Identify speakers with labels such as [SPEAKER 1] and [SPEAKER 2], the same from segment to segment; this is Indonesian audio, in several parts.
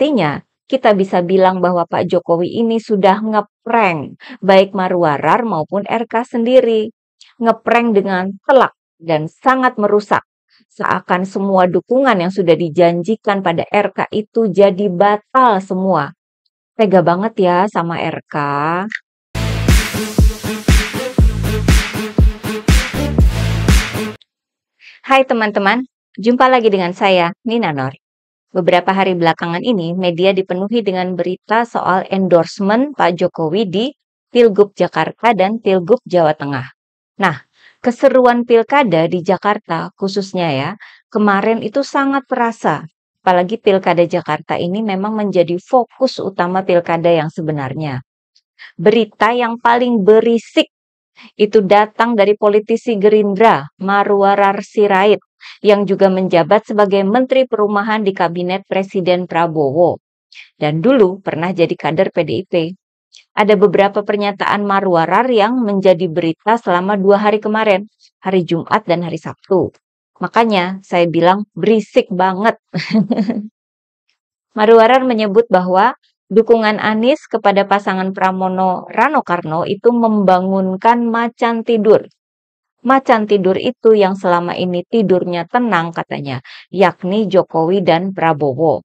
[SPEAKER 1] Artinya, kita bisa bilang bahwa Pak Jokowi ini sudah ngeprank baik Marwarar maupun RK sendiri. Ngeprank dengan telak dan sangat merusak. Seakan semua dukungan yang sudah dijanjikan pada RK itu jadi batal semua. Tega banget ya sama RK. Hai teman-teman, jumpa lagi dengan saya, Nina Nur. Beberapa hari belakangan ini, media dipenuhi dengan berita soal endorsement Pak Jokowi di Pilgub Jakarta dan Pilgub Jawa Tengah. Nah, keseruan pilkada di Jakarta khususnya ya, kemarin itu sangat terasa. Apalagi pilkada Jakarta ini memang menjadi fokus utama pilkada yang sebenarnya. Berita yang paling berisik itu datang dari politisi Gerindra, Marwarar Sirait, yang juga menjabat sebagai Menteri Perumahan di Kabinet Presiden Prabowo. Dan dulu pernah jadi kader PDIP. Ada beberapa pernyataan Marwarar yang menjadi berita selama 2 hari kemarin, hari Jumat dan hari Sabtu. Makanya saya bilang berisik banget. Marwarar menyebut bahwa dukungan Anies kepada pasangan Pramono Rano Karno itu membangunkan macan tidur. Macan tidur itu yang selama ini tidurnya tenang katanya, yakni Jokowi dan Prabowo.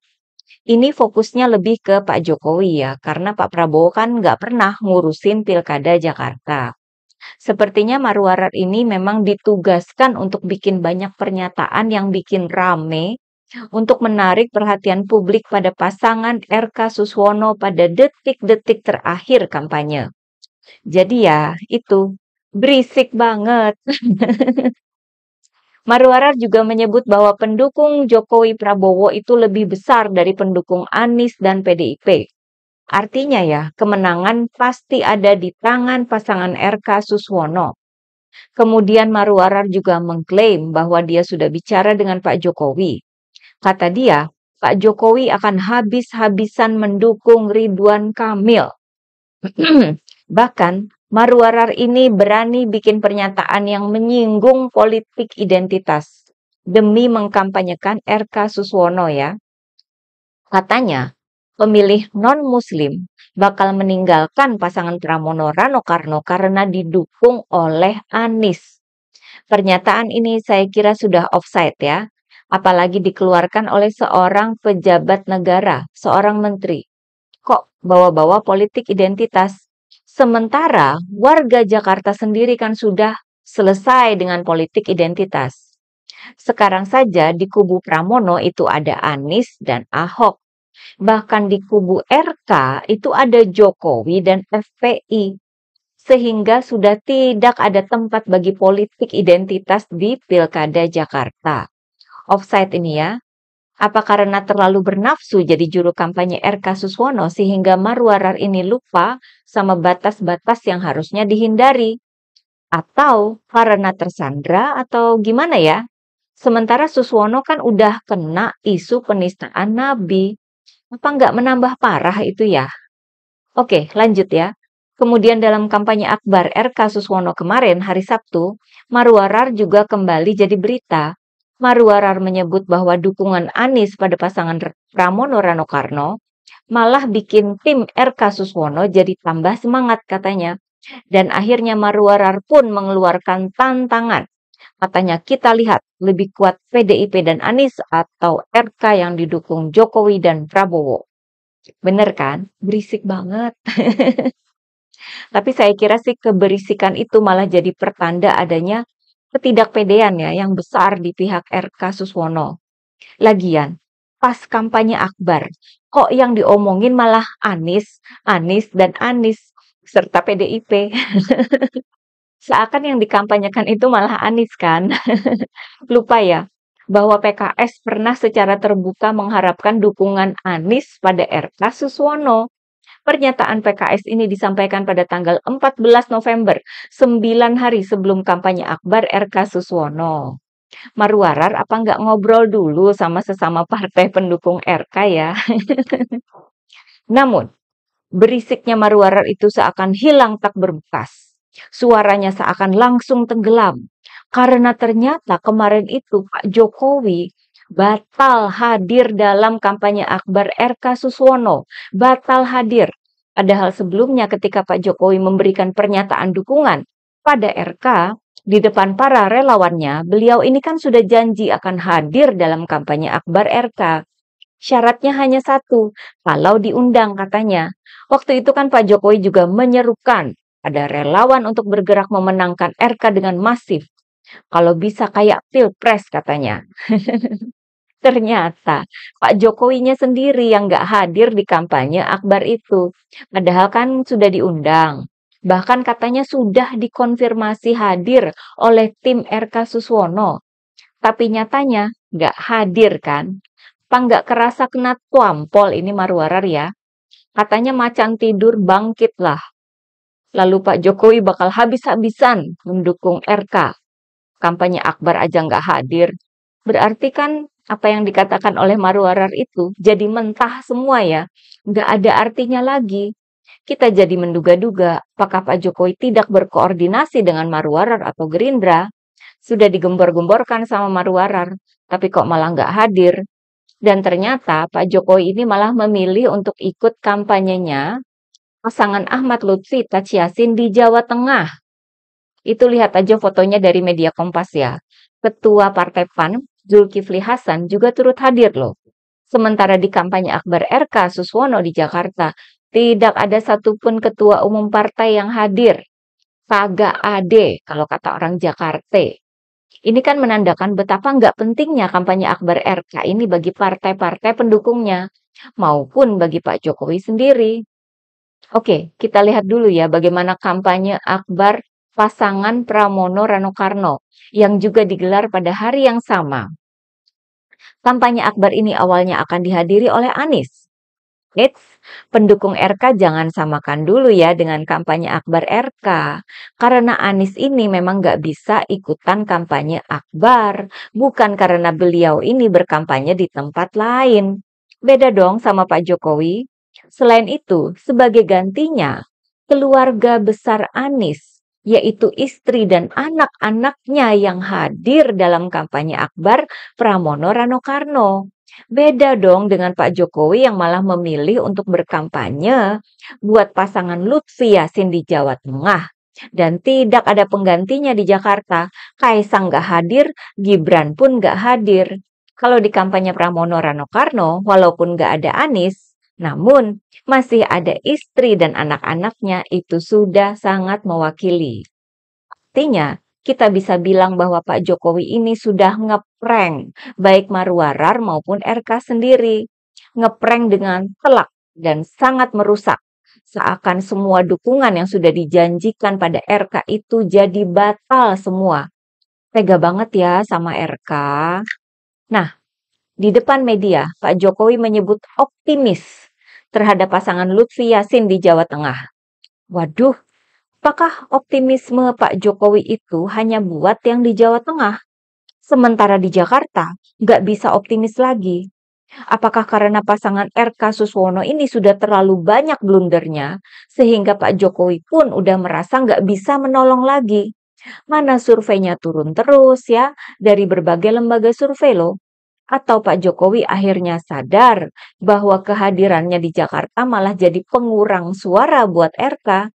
[SPEAKER 1] Ini fokusnya lebih ke Pak Jokowi ya, karena Pak Prabowo kan nggak pernah ngurusin Pilkada Jakarta. Sepertinya Marwarar ini memang ditugaskan untuk bikin banyak pernyataan yang bikin rame untuk menarik perhatian publik pada pasangan RK Suswono pada detik-detik terakhir kampanye. Jadi ya, itu berisik banget. Marwarar juga menyebut bahwa pendukung Jokowi Prabowo itu lebih besar dari pendukung Anies dan PDIP. Artinya ya, kemenangan pasti ada di tangan pasangan RK Suswono. Kemudian Marwarar juga mengklaim bahwa dia sudah bicara dengan Pak Jokowi. Kata dia, Pak Jokowi akan habis-habisan mendukung Ridwan Kamil. Bahkan, Marwarar ini berani bikin pernyataan yang menyinggung politik identitas demi mengkampanyekan RK Suswono ya. Katanya, pemilih non-muslim bakal meninggalkan pasangan Pramono Rano Karno karena didukung oleh Anies. Pernyataan ini saya kira sudah offside ya. Apalagi dikeluarkan oleh seorang pejabat negara, seorang menteri. Kok bawa-bawa politik identitas? Sementara warga Jakarta sendiri kan sudah selesai dengan politik identitas. Sekarang saja di kubu Pramono itu ada Anies dan Ahok. Bahkan di kubu RK itu ada Jokowi dan FPI. Sehingga sudah tidak ada tempat bagi politik identitas di Pilkada Jakarta. Offside ini ya. Apa karena terlalu bernafsu jadi juru kampanye RK Suswono sehingga Marwarar ini lupa sama batas-batas yang harusnya dihindari? Atau karena tersandra atau gimana ya? Sementara Suswono kan udah kena isu penistaan Nabi. Apa nggak menambah parah itu ya? Oke, lanjut ya. Kemudian dalam kampanye akbar RK Suswono kemarin hari Sabtu, Marwarar juga kembali jadi berita. Marwarar menyebut bahwa dukungan Anies pada pasangan Pramono Rano Karno malah bikin tim RK Suswono jadi tambah semangat katanya. Dan akhirnya Marwarar pun mengeluarkan tantangan. Katanya kita lihat lebih kuat PDIP dan Anies atau RK yang didukung Jokowi dan Prabowo. Bener kan? Berisik banget. Tapi saya kira sih keberisikan itu malah jadi pertanda adanya ketidakpedean ya yang besar di pihak RK Suswono. Lagian, pas kampanye akbar, kok yang diomongin malah Anies, Anies dan Anies serta PDIP. Seakan yang dikampanyekan itu malah Anies kan. Lupa ya bahwa PKS pernah secara terbuka mengharapkan dukungan Anies pada RK Suswono. Pernyataan PKS ini disampaikan pada tanggal 14 November, 9 hari sebelum kampanye akbar RK Suswono. Marwarar apa nggak ngobrol dulu sama sesama partai pendukung RK ya? Namun, berisiknya Marwarar itu seakan hilang tak berbekas. Suaranya seakan langsung tenggelam. Karena ternyata kemarin itu Pak Jokowi batal hadir dalam kampanye akbar RK Suswono. Batal hadir. Padahal sebelumnya ketika Pak Jokowi memberikan pernyataan dukungan pada RK, di depan para relawannya, beliau ini kan sudah janji akan hadir dalam kampanye akbar RK. Syaratnya hanya satu, kalau diundang katanya. Waktu itu kan Pak Jokowi juga menyerukan ada relawan untuk bergerak memenangkan RK dengan masif. Kalau bisa kayak pilpres katanya. Ternyata Pak Jokowinya sendiri yang nggak hadir di kampanye akbar itu. Padahal kan sudah diundang. Bahkan katanya sudah dikonfirmasi hadir oleh tim RK Suswono. Tapi nyatanya nggak hadir kan. Apa nggak kerasa kena tuampol ini Marwarar ya? Katanya macan tidur bangkit lah. Lalu Pak Jokowi bakal habis-habisan mendukung RK. Kampanye akbar aja nggak hadir. Berarti kan apa yang dikatakan oleh Marwarar itu jadi mentah semua ya. Nggak ada artinya lagi. Kita jadi menduga-duga apakah Pak Jokowi tidak berkoordinasi dengan Marwarar atau Gerindra. Sudah digembor-gemborkan sama Marwarar, tapi kok malah nggak hadir. Dan ternyata Pak Jokowi ini malah memilih untuk ikut kampanyenya pasangan Ahmad Lutfi Taci Yassin di Jawa Tengah. Itu lihat aja fotonya dari media Kompas ya. Ketua Partai PAN, Zulkifli Hasan juga turut hadir loh. Sementara di kampanye akbar RK Suswono di Jakarta, tidak ada satupun ketua umum partai yang hadir. Kagak ade kalau kata orang Jakarta. Ini kan menandakan betapa nggak pentingnya kampanye akbar RK ini bagi partai-partai pendukungnya, maupun bagi Pak Jokowi sendiri. Oke, kita lihat dulu ya bagaimana kampanye akbar pasangan Pramono Rano Karno yang juga digelar pada hari yang sama. Kampanye akbar ini awalnya akan dihadiri oleh Anies. Eits, pendukung RK jangan samakan dulu ya dengan kampanye akbar RK. Karena Anies ini memang nggak bisa ikutan kampanye akbar. Bukan karena beliau ini berkampanye di tempat lain. Beda dong sama Pak Jokowi. Selain itu, sebagai gantinya, keluarga besar Anies, yaitu istri dan anak-anaknya yang hadir dalam kampanye akbar Pramono Rano Karno. Beda dong dengan Pak Jokowi yang malah memilih untuk berkampanye buat pasangan Lutfi Yassin di Jawa Tengah. Dan tidak ada penggantinya di Jakarta. Kaisang nggak hadir, Gibran pun nggak hadir. Kalau di kampanye Pramono Rano Karno, walaupun nggak ada Anies, namun masih ada istri dan anak-anaknya, itu sudah sangat mewakili. Artinya, kita bisa bilang bahwa Pak Jokowi ini sudah ngeprank baik Marwarar maupun RK sendiri. Ngeprank dengan telak dan sangat merusak. Seakan semua dukungan yang sudah dijanjikan pada RK itu jadi batal semua. Tega banget ya sama RK. Nah, di depan media, Pak Jokowi menyebut optimis terhadap pasangan Lutfi Yassin di Jawa Tengah. Waduh, apakah optimisme Pak Jokowi itu hanya buat yang di Jawa Tengah? Sementara di Jakarta, nggak bisa optimis lagi. Apakah karena pasangan RK Suswono ini sudah terlalu banyak blundernya, sehingga Pak Jokowi pun udah merasa nggak bisa menolong lagi? Mana surveinya turun terus ya, dari berbagai lembaga survei loh. Atau Pak Jokowi akhirnya sadar bahwa kehadirannya di Jakarta malah jadi pengurang suara buat RK.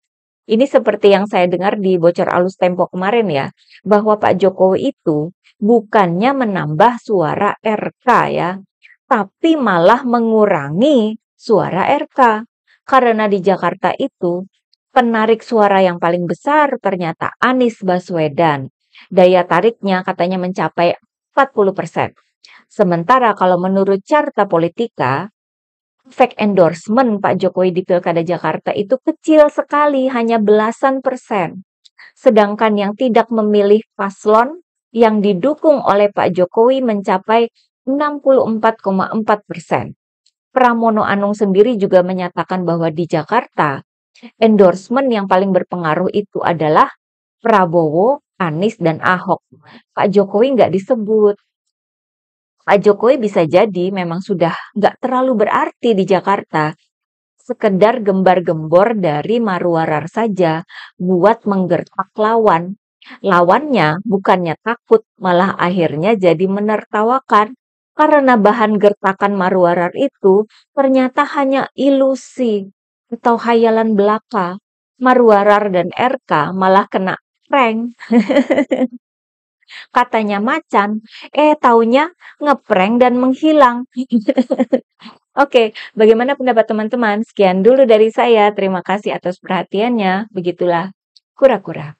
[SPEAKER 1] Ini seperti yang saya dengar di Bocor Alus Tempo kemarin ya, bahwa Pak Jokowi itu bukannya menambah suara RK ya, tapi malah mengurangi suara RK. Karena di Jakarta itu, penarik suara yang paling besar ternyata Anies Baswedan. Daya tariknya katanya mencapai 40%. Sementara kalau menurut Carta Politika, efek endorsement Pak Jokowi di Pilkada Jakarta itu kecil sekali, hanya belasan persen. Sedangkan yang tidak memilih paslon yang didukung oleh Pak Jokowi mencapai 64,4%. Pramono Anung sendiri juga menyatakan bahwa di Jakarta, endorsement yang paling berpengaruh itu adalah Prabowo, Anies, dan Ahok. Pak Jokowi nggak disebut. Pak Jokowi bisa jadi memang sudah nggak terlalu berarti di Jakarta. Sekedar gembar-gembor dari Marwarar saja buat menggertak lawan. Lawannya bukannya takut, malah akhirnya jadi menertawakan. Karena bahan gertakan Marwarar itu ternyata hanya ilusi atau hayalan belaka. Marwarar dan RK malah kena prank. Katanya macan, taunya ngeprank dan menghilang. Oke, bagaimana pendapat teman-teman? Sekian dulu dari saya. Terima kasih atas perhatiannya. Begitulah kura-kura.